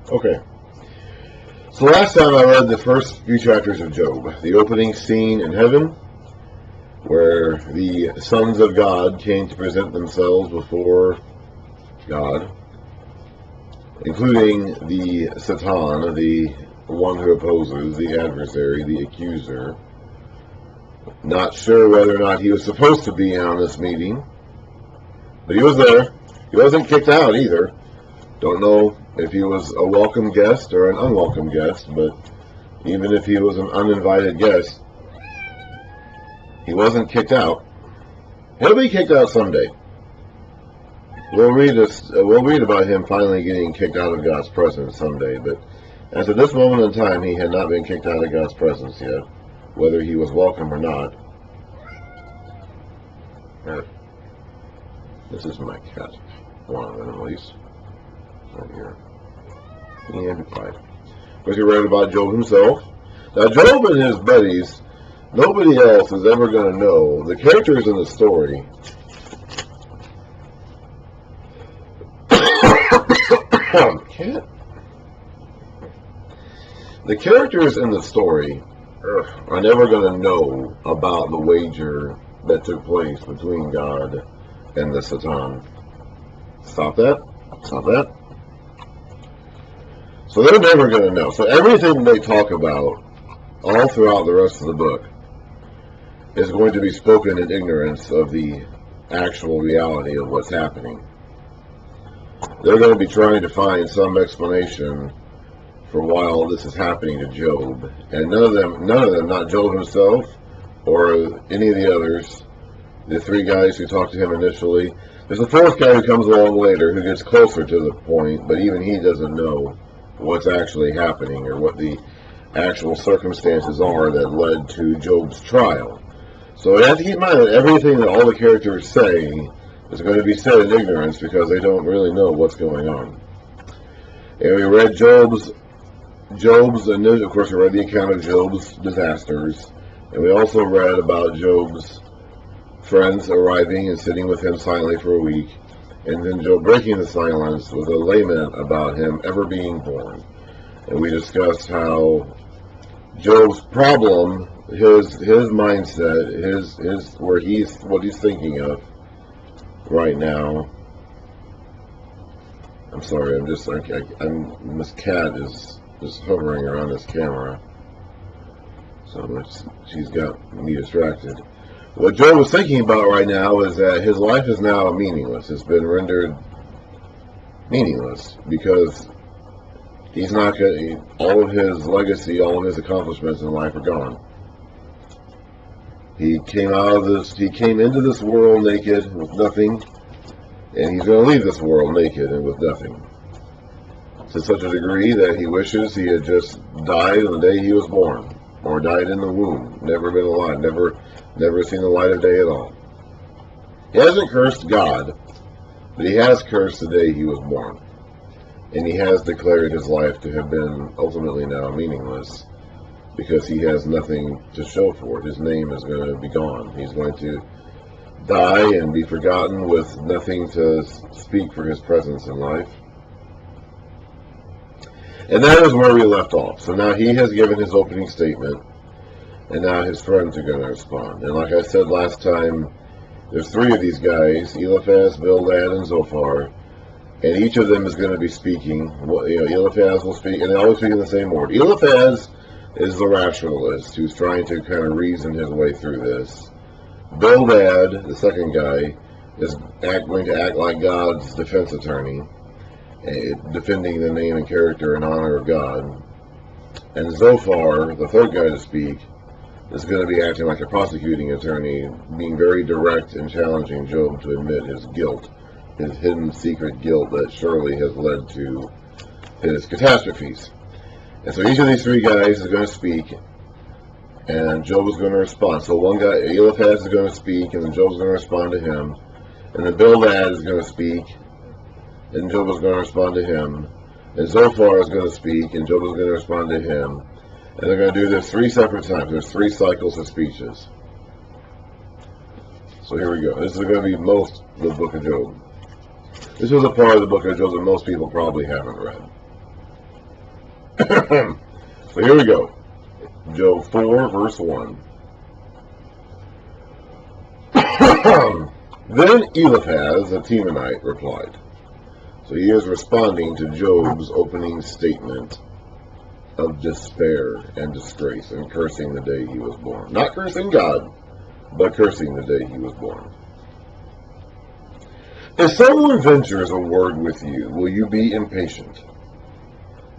Okay. So last time I read the first few chapters of Job, the opening scene in heaven, where the sons of God came to present themselves before God, including the Satan, the one who opposes, the adversary, the accuser. Not sure whether or not he was supposed to be on this meeting, but he was there. He wasn't kicked out either. Don't know if he was a welcome guest or an unwelcome guest, but even if he was an uninvited guest, he wasn't kicked out. He'll be kicked out someday. We'll read about him finally getting kicked out of God's presence someday, but as of this moment in time, he had not been kicked out of God's presence yet, whether he was welcome or not. This is my cat. One of them, at least. Right here. And be quiet. Of course, you read about Job himself. Now, Job and his buddies, nobody else is ever going to know. The characters in the story the characters in the story are never going to know about the wager that took place between God and the Satan. Stop that. Stop that. So they're never going to know. So everything they talk about all throughout the rest of the book is going to be spoken in ignorance of the actual reality of what's happening. They're going to be trying to find some explanation for why all this is happening to Job. And none of them, not Job himself or any of the others, the three guys who talked to him initially. There's a fourth guy who comes along later who gets closer to the point, but even he doesn't know what's actually happening or what the actual circumstances are that led to Job's trial. So you have to keep in mind that everything that all the characters say is going to be said in ignorance because they don't really know what's going on. And we read Job's, and of course we read the account of Job's disasters, and we also read about Job's friends arriving and sitting with him silently for a week, and then Job breaking the silence with a lament about him ever being born. And we discussed how Job's problem, his mindset, his what he's thinking of right now. I'm sorry, this cat is just hovering around this camera, so she's got me distracted. What Job was thinking about right now is that his life is now meaningless. It's been rendered meaningless because he's not going. All of his legacy, all of his accomplishments in life are gone. He came into this world naked with nothing, and he's going to leave this world naked and with nothing. To such a degree that he wishes he had just died on the day he was born, or died in the womb, never been alive, never seen the light of day at all. He hasn't cursed God, but he has cursed the day he was born. And he has declared his life to have been ultimately now meaningless because he has nothing to show for it. His name is going to be gone. He's going to die and be forgotten with nothing to speak for his presence in life. And that is where we left off. So now he has given his opening statement, and now his friends are going to respond. And like I said last time, there's three of these guys, Eliphaz, Bildad, and Zophar, and each of them is going to be speaking. Eliphaz will speak, and they always speak in the same order. Eliphaz is the rationalist who's trying to kind of reason his way through this. Bildad, the second guy, is going to act like God's defense attorney, defending the name and character and honor of God. And Zophar, the third guy to speak, is going to be acting like a prosecuting attorney, being very direct and challenging Job to admit his guilt, his hidden secret guilt that surely has led to his catastrophes. And so each of these three guys is going to speak, and Job is going to respond. So one guy, Eliphaz, is going to speak, and then Job is going to respond to him. And then Bildad is going to speak, and Job is going to respond to him. And Zophar is going to speak, and Job is going to respond to him. And they're going to do this three separate times. There's three cycles of speeches. So here we go. This is going to be most of the book of Job. This was a part of the book of Job that most people probably haven't read. So here we go. Job 4, verse 1. Then Eliphaz, the Temanite, replied. So he is responding to Job's opening statement of despair and disgrace and cursing the day he was born. Not cursing God, but cursing the day he was born. If someone ventures a word with you, will you be impatient?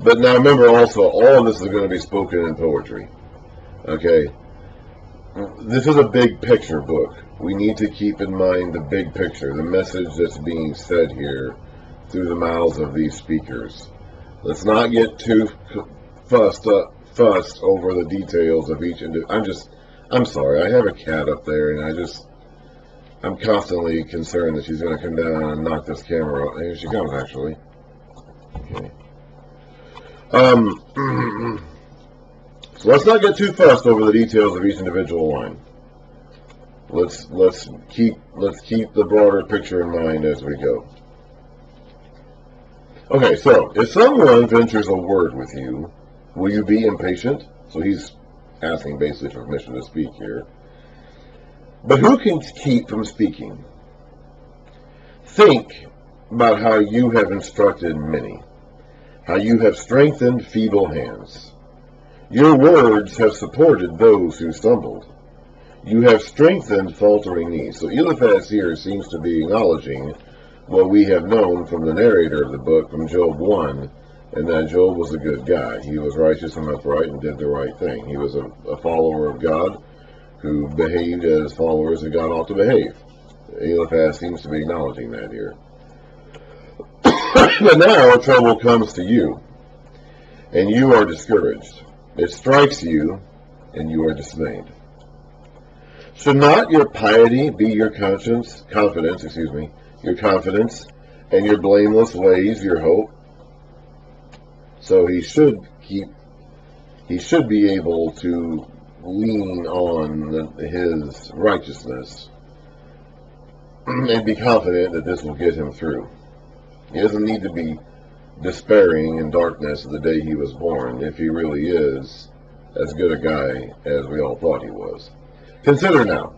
But now remember also, all of this is going to be spoken in poetry. Okay? This is a big picture book. We need to keep in mind the big picture, the message that's being said here through the mouths of these speakers. Let's not get too fussed over the details of each individual. I'm sorry, I have a cat up there, and I'm constantly concerned that she's going to come down and knock this camera out. Here she comes, actually. Okay. So let's not get too fussed over the details of each individual line. Let's keep the broader picture in mind as we go. Okay, so if someone ventures a word with you, will you be impatient? So he's asking basically for permission to speak here. But who can keep from speaking? Think about how you have instructed many, how you have strengthened feeble hands. Your words have supported those who stumbled. You have strengthened faltering knees. So Eliphaz here seems to be acknowledging what we have known from the narrator of the book, from Job 1, and that Job was a good guy. He was righteous and upright and did the right thing. He was a follower of God who behaved as followers of God ought to behave. Eliphaz seems to be acknowledging that here. But now trouble comes to you, and you are discouraged. It strikes you, and you are dismayed. Should not your piety be your confidence, your confidence, and your blameless ways your hope? So he should be able to lean on his righteousness and be confident that this will get him through. He doesn't need to be despairing in darkness of the day he was born if he really is as good a guy as we all thought he was. Consider now,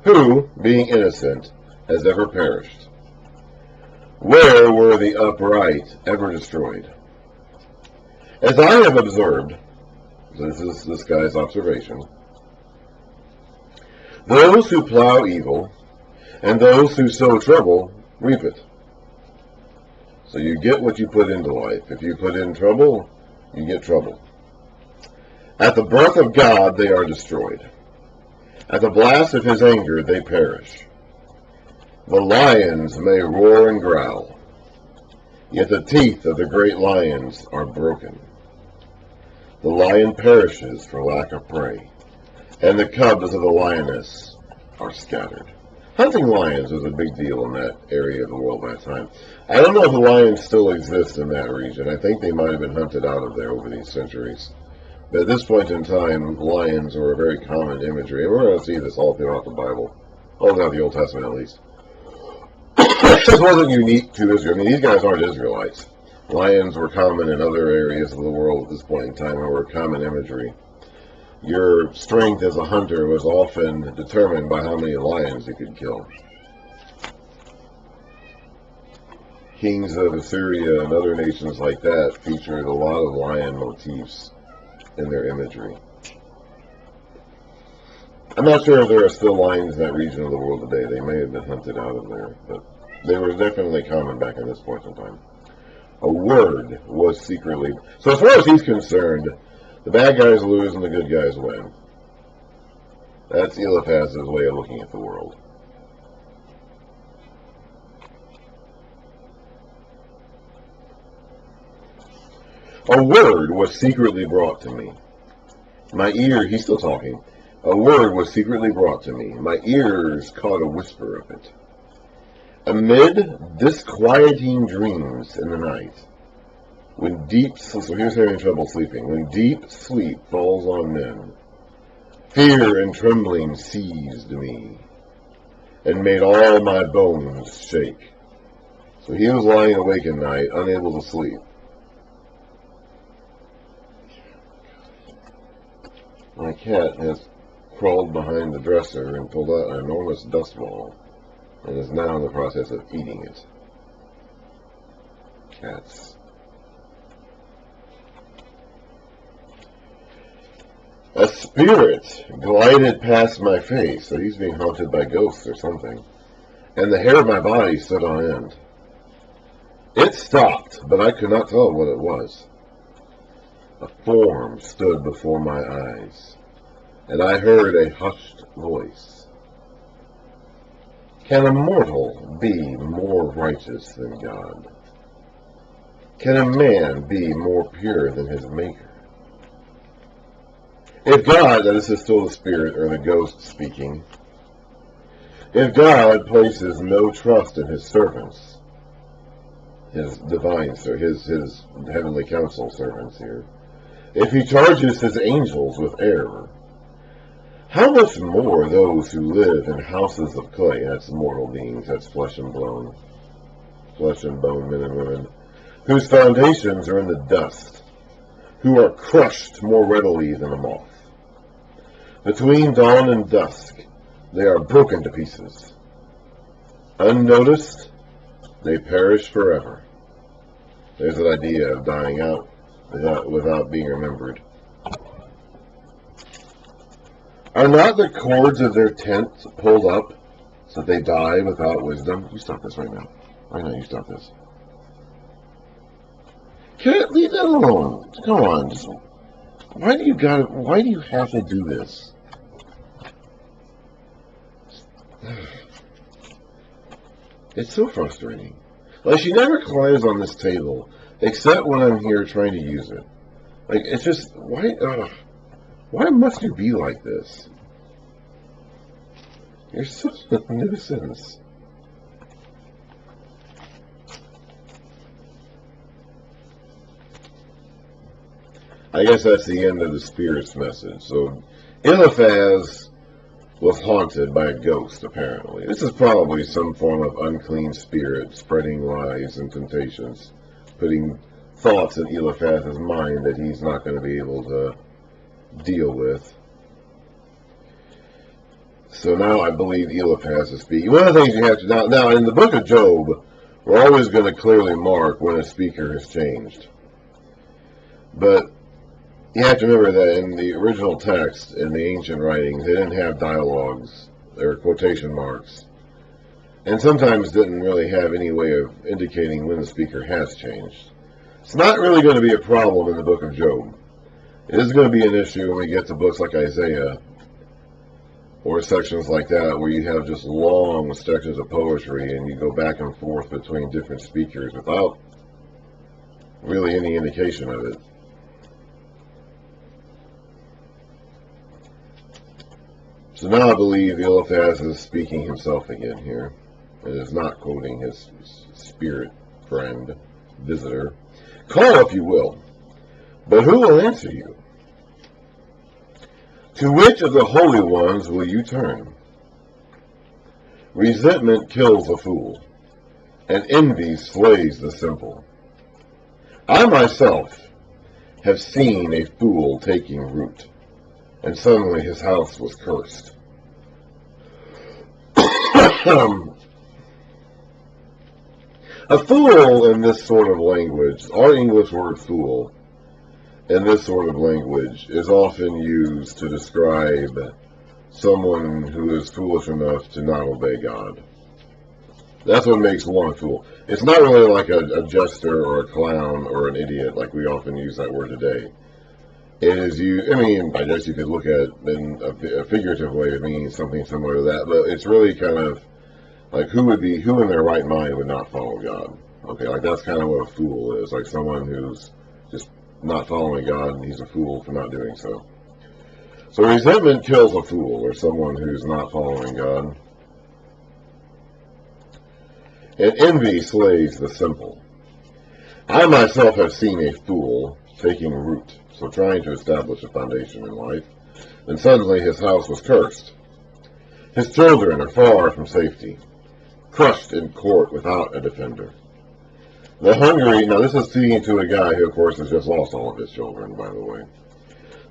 who, being innocent, has ever perished? Where were the upright ever destroyed? As I have observed, this is this guy's observation, those who plow evil and those who sow trouble reap it. So you get what you put into life. If you put in trouble, you get trouble. At the breath of God, they are destroyed. At the blast of his anger, they perish. The lions may roar and growl, yet the teeth of the great lions are broken. The lion perishes for lack of prey, and the cubs of the lioness are scattered. Hunting lions was a big deal in that area of the world at that time. I don't know if the lions still exist in that region. I think they might have been hunted out of there over these centuries. But at this point in time, lions were a very common imagery. And we're going to see this all throughout the Bible. All throughout the Old Testament, at least. This wasn't unique to Israel. I mean, these guys aren't Israelites. Lions were common in other areas of the world at this point in time and were common imagery. Your strength as a hunter was often determined by how many lions you could kill. Kings of Assyria and other nations like that featured a lot of lion motifs in their imagery. I'm not sure if there are still lions in that region of the world today. They may have been hunted out of there, but they were definitely common back in this point in time. A word was secretly... So as far as he's concerned, the bad guys lose and the good guys win. That's Eliphaz's way of looking at the world. A word was secretly brought to me. My ear, he's still talking. A word was secretly brought to me. My ears caught a whisper of it. Amid disquieting dreams in the night, when deep, so here's having trouble sleeping, when deep sleep falls on men, fear and trembling seized me, and made all my bones shake. So he was lying awake at night, unable to sleep. My cat has crawled behind the dresser and pulled out an enormous dust ball and is now in the process of eating it. Cats. A spirit glided past my face, so he's being haunted by ghosts or something, and the hair of my body stood on end. It stopped, but I could not tell what it was. A form stood before my eyes, and I heard a hushed voice. Can a mortal be more righteous than God? Can a man be more pure than his Maker? If God, that is still the spirit or the ghost speaking, if God places no trust in his servants, his divine, his heavenly council servants here, if he charges his angels with error, how much more those who live in houses of clay, that's mortal beings, that's flesh and bone men and women, whose foundations are in the dust, who are crushed more readily than a moth. Between dawn and dusk, they are broken to pieces. Unnoticed, they perish forever. There's an idea of dying out without being remembered. Are not the cords of their tent pulled up so that they die without wisdom? You stop this right now. Right now, you stop this. Can't leave that alone. Come on. Why do you have to do this? It's so frustrating. Like, she never climbs on this table, except when I'm here trying to use it. Like, it's just, why must you be like this? You're such a nuisance. I guess that's the end of the spirit's message. So, Eliphaz was haunted by a ghost, apparently. This is probably some form of unclean spirit spreading lies and temptations, putting thoughts in Eliphaz's mind that he's not going to be able to deal with. So now I believe Eliphaz is speaking. One of the things you have to now in the book of Job, we're always going to clearly mark when a speaker has changed. But you have to remember that in the original text, in the ancient writings, they didn't have dialogues or quotation marks, and sometimes didn't really have any way of indicating when the speaker has changed. It's not really going to be a problem in the book of Job. It is going to be an issue when we get to books like Isaiah or sections like that where you have just long sections of poetry and you go back and forth between different speakers without really any indication of it. So now I believe Eliphaz is speaking himself again here. It is not quoting his spirit friend, visitor. Call if you will, but who will answer you? To which of the holy ones will you turn? Resentment kills a fool, and envy slays the simple. I myself have seen a fool taking root, and suddenly his house was cursed. A fool in this sort of language, our English word fool, in this sort of language, is often used to describe someone who is foolish enough to not obey God. That's what makes one a fool. It's not really like a jester or a clown or an idiot like we often use that word today. It is I guess you could look at it in a figurative way of meaning something similar to that, but it's really kind of like who in their right mind would not follow God? Okay, like that's kind of what a fool is, like someone who's just not following God and he's a fool for not doing so. So resentment kills a fool or someone who's not following God. And envy slays the simple. I myself have seen a fool taking root, so trying to establish a foundation in life, and suddenly his house was cursed. His children are far from safety, crushed in court without a defender. The hungry, now this is speaking to a guy who of course has just lost all of his children, by the way.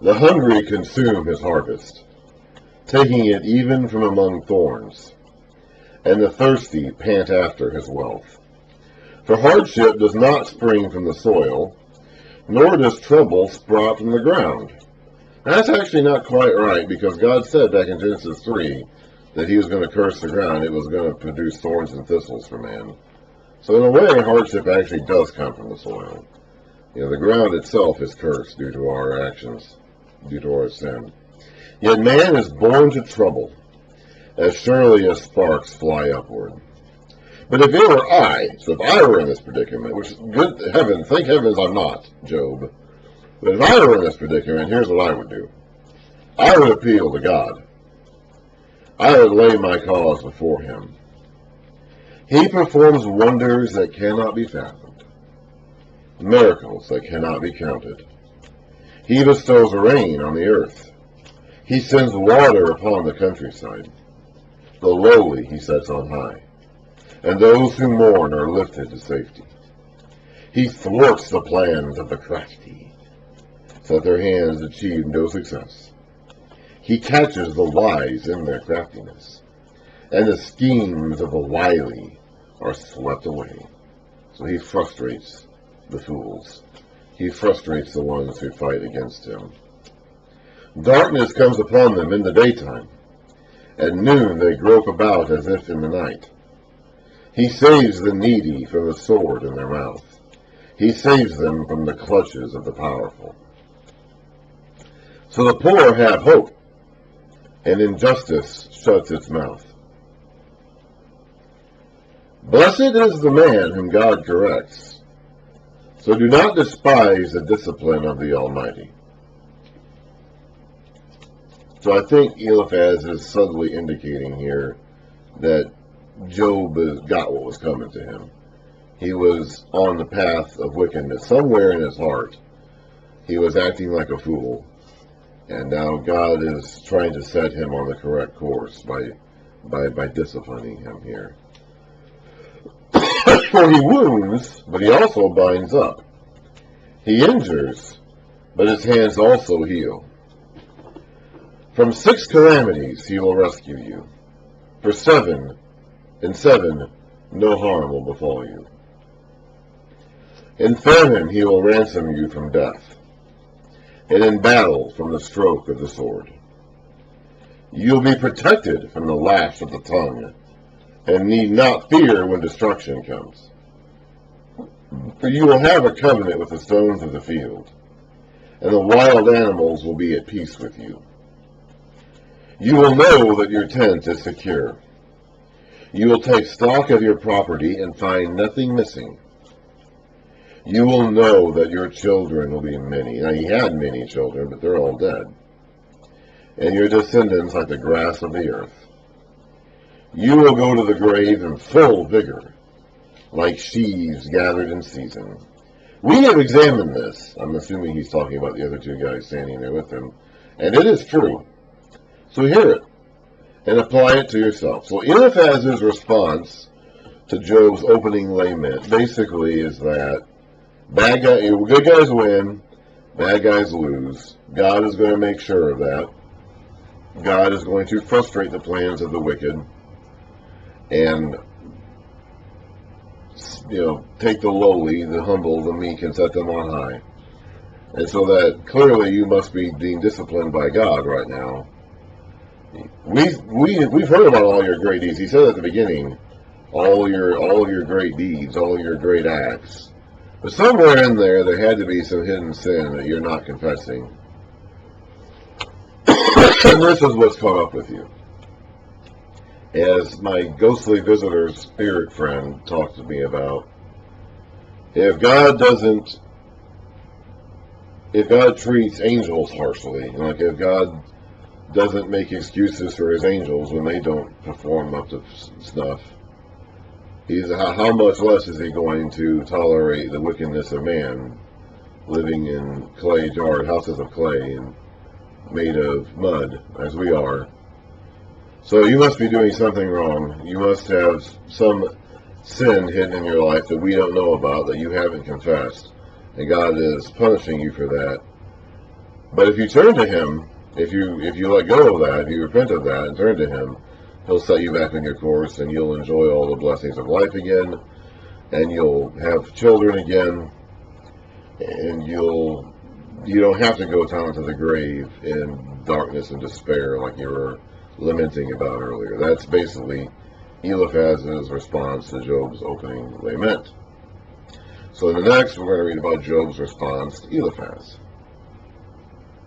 The hungry consume his harvest, taking it even from among thorns, and the thirsty pant after his wealth. For hardship does not spring from the soil, nor does trouble sprout from the ground. That's actually not quite right, because God said back in Genesis 3 that he was going to curse the ground. It was going to produce thorns and thistles for man. So in a way, hardship actually does come from the soil. The ground itself is cursed due to our actions, due to our sin. Yet man is born to trouble, as surely as sparks fly upward. But if it were I, so if I were in this predicament, which, good heaven, thank heavens I'm not, Job, but if I were in this predicament, here's what I would do. I would appeal to God. I would lay my cause before him. He performs wonders that cannot be fathomed, miracles that cannot be counted. He bestows rain on the earth. He sends water upon the countryside. The lowly he sets on high, and those who mourn are lifted to safety. He thwarts the plans of the crafty, so that their hands achieve no success. He catches the wise in their craftiness, and the schemes of the wily are swept away. So he frustrates the fools. He frustrates the ones who fight against him. Darkness comes upon them in the daytime. At noon they grope about as if in the night. He saves the needy from the sword in their mouth. He saves them from the clutches of the powerful. So the poor have hope, and injustice shuts its mouth. Blessed is the man whom God corrects. So do not despise the discipline of the Almighty. So I think Eliphaz is subtly indicating here that Job got what was coming to him. He was on the path of wickedness. Somewhere in his heart, he was acting like a fool. And now God is trying to set him on the correct course by disciplining him here. For he wounds, but he also binds up. He injures, but his hands also heal. From 6 calamities he will rescue you. For 7, in 7, no harm will befall you. In famine he will ransom you from death, and in battle from the stroke of the sword. You will be protected from the lash of the tongue, and need not fear when destruction comes. For you will have a covenant with the stones of the field, and the wild animals will be at peace with you. You will know that your tent is secure. You will take stock of your property and find nothing missing. You will know that your children will be many. Now he had many children, but they're all dead. And your descendants like the grass of the earth. You will go to the grave in full vigor, like sheaves gathered in season. We have examined this. I'm assuming he's talking about the other 2 guys standing there with him. And it is true. So hear it and apply it to yourself. So Eliphaz's response to Job's opening lament basically is that good guys win, bad guys lose. God is going to make sure of that. God is going to frustrate the plans of the wicked and take the lowly, the humble, the meek, and set them on high. And so that clearly you must be being disciplined by God right now. We've heard about all your great deeds. He said at the beginning, all of your great deeds, all of your great acts. But somewhere in there had to be some hidden sin that you're not confessing. And this is what's caught up with you. As my ghostly visitor's spirit friend talked to me about, if God treats angels harshly, like if God doesn't make excuses for his angels when they don't perform up to snuff, how much less is he going to tolerate the wickedness of man living in clay jarred houses of clay and made of mud as we are? So you must be doing something wrong. You must have some sin hidden in your life that we don't know about, that you haven't confessed, and God is punishing you for that. But if you turn to him, if you let go of that, if you repent of that and turn to him, he'll set you back on your course, and you'll enjoy all the blessings of life again, and you'll have children again, and you don't have to go down to the grave in darkness and despair like you were lamenting about earlier. That's basically Eliphaz's response to Job's opening lament. So in the next, we're going to read about Job's response to Eliphaz.